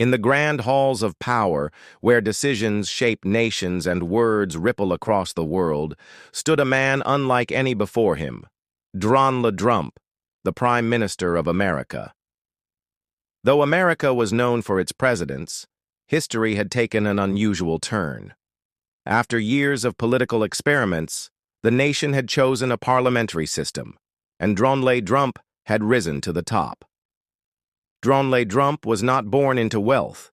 In the grand halls of power, where decisions shape nations and words ripple across the world, stood a man unlike any before him, Dronle Drump, the Prime Minister of America. Though America was known for its presidents, history had taken an unusual turn. After years of political experiments, the nation had chosen a parliamentary system, and Dronle Drump had risen to the top. Dronle Drump was not born into wealth.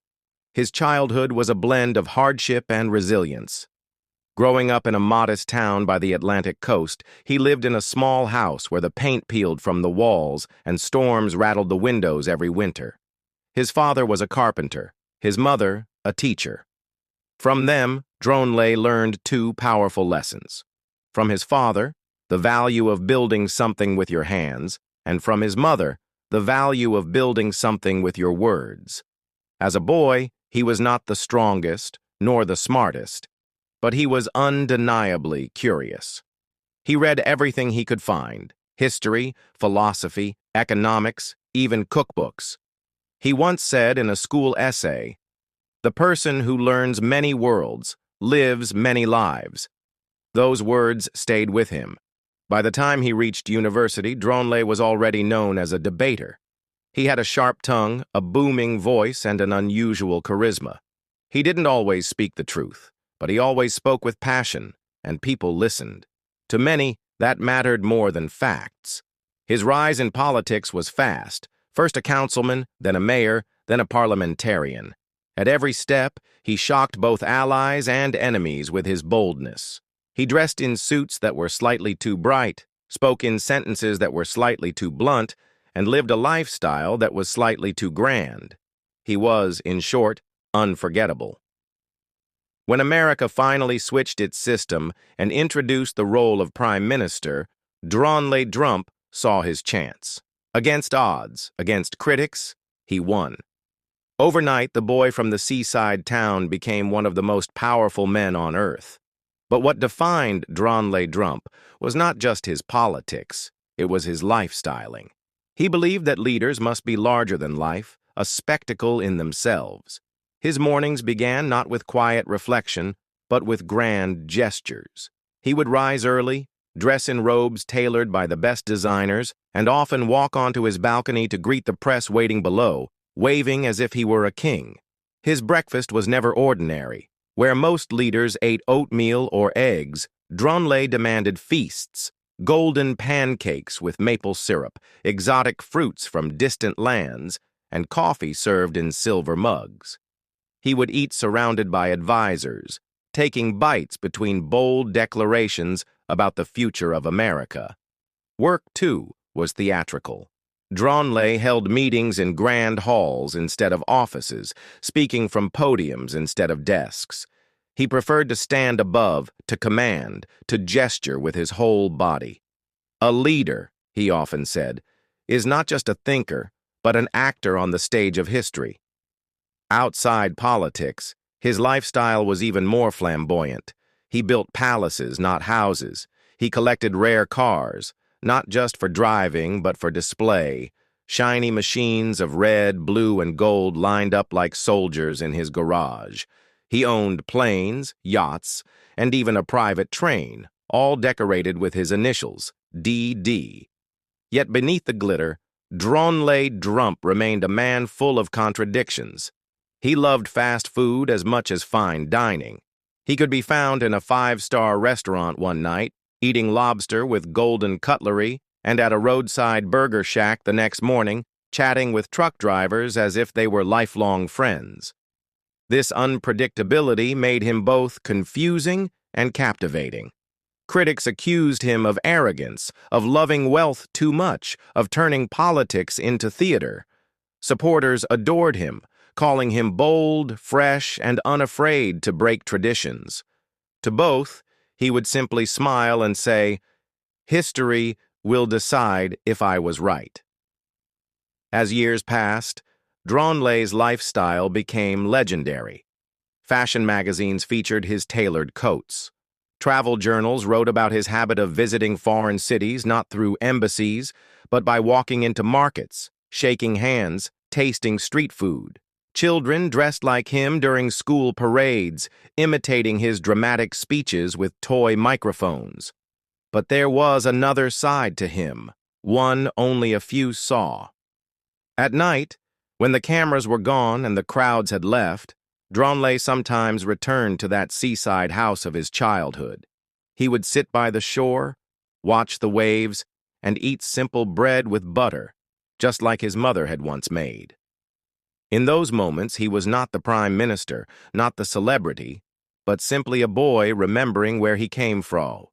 His childhood was a blend of hardship and resilience. Growing up in a modest town by the Atlantic coast, he lived in a small house where the paint peeled from the walls and storms rattled the windows every winter. His father was a carpenter, his mother a teacher. From them, Dronle learned two powerful lessons. From his father, the value of building something with your hands, and from his mother, the value of building something with your words. As a boy, he was not the strongest nor the smartest, but he was undeniably curious. He read everything he could find: history, philosophy, economics, even cookbooks. He once said in a school essay, "The person who learns many worlds lives many lives." Those words stayed with him. By the time he reached university, Dronle was already known as a debater. He had a sharp tongue, a booming voice, and an unusual charisma. He didn't always speak the truth, but he always spoke with passion, and people listened. To many, that mattered more than facts. His rise in politics was fast, first a councilman, then a mayor, then a parliamentarian. At every step, he shocked both allies and enemies with his boldness. He dressed in suits that were slightly too bright, spoke in sentences that were slightly too blunt, and lived a lifestyle that was slightly too grand. He was, in short, unforgettable. When America finally switched its system and introduced the role of Prime Minister, Dronle Drump saw his chance. Against odds, against critics, he won. Overnight, the boy from the seaside town became one of the most powerful men on earth. But what defined Dronle Drump was not just his politics, it was his lifestyling. He believed that leaders must be larger than life, a spectacle in themselves. His mornings began not with quiet reflection, but with grand gestures. He would rise early, dress in robes tailored by the best designers, and often walk onto his balcony to greet the press waiting below, waving as if he were a king. His breakfast was never ordinary. Where most leaders ate oatmeal or eggs, Dronle demanded feasts: golden pancakes with maple syrup, exotic fruits from distant lands, and coffee served in silver mugs. He would eat surrounded by advisors, taking bites between bold declarations about the future of America. Work, too, was theatrical. Dronle held meetings in grand halls instead of offices, speaking from podiums instead of desks. He preferred to stand above, to command, to gesture with his whole body. A leader, he often said, is not just a thinker, but an actor on the stage of history. Outside politics, his lifestyle was even more flamboyant. He built palaces, not houses. He collected rare cars, not just for driving, but for display. Shiny machines of red, blue, and gold lined up like soldiers in his garage. He owned planes, yachts, and even a private train, all decorated with his initials, DD. Yet beneath the glitter, Dronle Drump remained a man full of contradictions. He loved fast food as much as fine dining. He could be found in a five-star restaurant one night, eating lobster with golden cutlery, and at a roadside burger shack the next morning, chatting with truck drivers as if they were lifelong friends. This unpredictability made him both confusing and captivating. Critics accused him of arrogance, of loving wealth too much, of turning politics into theater. Supporters adored him, calling him bold, fresh, and unafraid to break traditions. To both, he would simply smile and say, "History will decide if I was right." As years passed, Dronle's lifestyle became legendary. Fashion magazines featured his tailored coats. Travel journals wrote about his habit of visiting foreign cities not through embassies, but by walking into markets, shaking hands, tasting street food. Children dressed like him during school parades, imitating his dramatic speeches with toy microphones. But there was another side to him, one only a few saw. At night, when the cameras were gone and the crowds had left, Dronle sometimes returned to that seaside house of his childhood. He would sit by the shore, watch the waves, and eat simple bread with butter, just like his mother had once made. In those moments, he was not the prime minister, not the celebrity, but simply a boy remembering where he came from.